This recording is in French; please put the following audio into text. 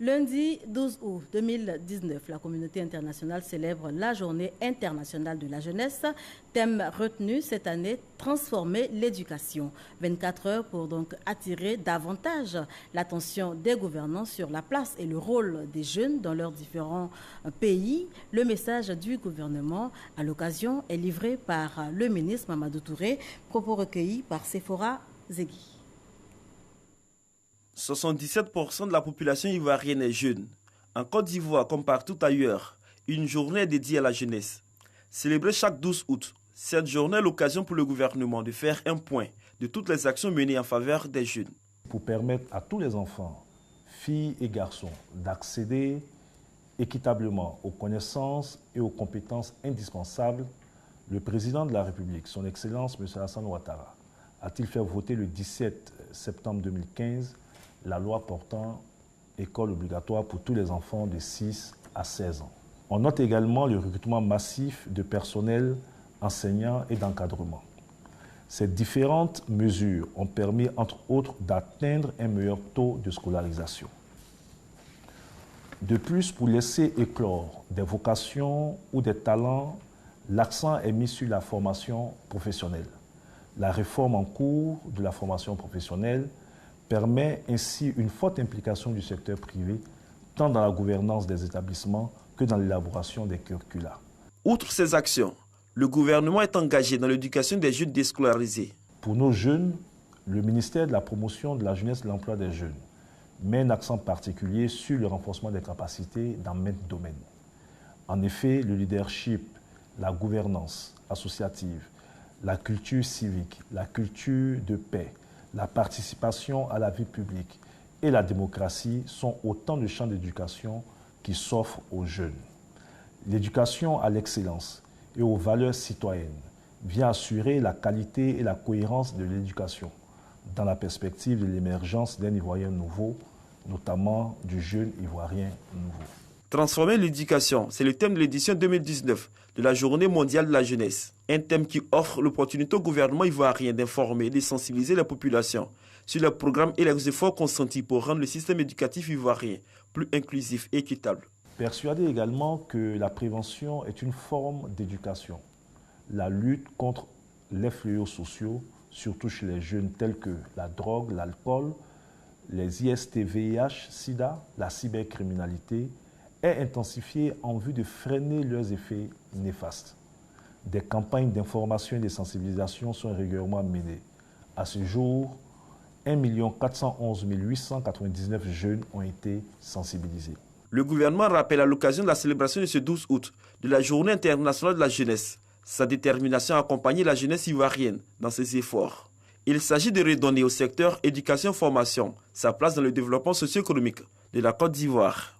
Lundi 12 août 2019, la communauté internationale célèbre la Journée internationale de la jeunesse. Thème retenu cette année, transformer l'éducation. 24 heures pour donc attirer davantage l'attention des gouvernants sur la place et le rôle des jeunes dans leurs différents pays. Le message du gouvernement à l'occasion est livré par le ministre Mamadou Touré, propos recueillis par Sephora Zegui. 77% de la population ivoirienne est jeune. En Côte d'Ivoire, comme partout ailleurs, une journée est dédiée à la jeunesse. Célébrée chaque 12 août, cette journée est l'occasion pour le gouvernement de faire un point de toutes les actions menées en faveur des jeunes. Pour permettre à tous les enfants, filles et garçons, d'accéder équitablement aux connaissances et aux compétences indispensables, le président de la République, son Excellence M. Alassane Ouattara, a-t-il fait voter le 17 septembre 2015 la loi portant école obligatoire pour tous les enfants de 6 à 16 ans. On note également le recrutement massif de personnel enseignants et d'encadrement. Ces différentes mesures ont permis, entre autres, d'atteindre un meilleur taux de scolarisation. De plus, pour laisser éclore des vocations ou des talents, l'accent est mis sur la formation professionnelle. La réforme en cours de la formation professionnelle permet ainsi une forte implication du secteur privé, tant dans la gouvernance des établissements que dans l'élaboration des curricula. Outre ces actions, le gouvernement est engagé dans l'éducation des jeunes déscolarisés. Pour nos jeunes, le ministère de la Promotion de la jeunesse et de l'emploi des jeunes met un accent particulier sur le renforcement des capacités dans maints domaines. En effet, le leadership, la gouvernance associative, la culture civique, la culture de paix, la participation à la vie publique et la démocratie sont autant de champs d'éducation qui s'offrent aux jeunes. L'éducation à l'excellence et aux valeurs citoyennes vient assurer la qualité et la cohérence de l'éducation dans la perspective de l'émergence d'un Ivoirien nouveau, notamment du jeune Ivoirien nouveau. Transformer l'éducation, c'est le thème de l'édition 2019 de la Journée mondiale de la jeunesse. Un thème qui offre l'opportunité au gouvernement ivoirien d'informer et de sensibiliser la population sur les programmes et les efforts consentis pour rendre le système éducatif ivoirien plus inclusif et équitable. Persuadé également que la prévention est une forme d'éducation. La lutte contre les fléaux sociaux, surtout chez les jeunes tels que la drogue, l'alcool, les IST, VIH, SIDA, la cybercriminalité, est intensifiée en vue de freiner leurs effets néfastes. Des campagnes d'information et de sensibilisation sont régulièrement menées. À ce jour, 1 411 899 jeunes ont été sensibilisés. Le gouvernement rappelle à l'occasion de la célébration de ce 12 août de la Journée internationale de la jeunesse sa détermination à accompagner la jeunesse ivoirienne dans ses efforts. Il s'agit de redonner au secteur éducation-formation sa place dans le développement socio-économique de la Côte d'Ivoire.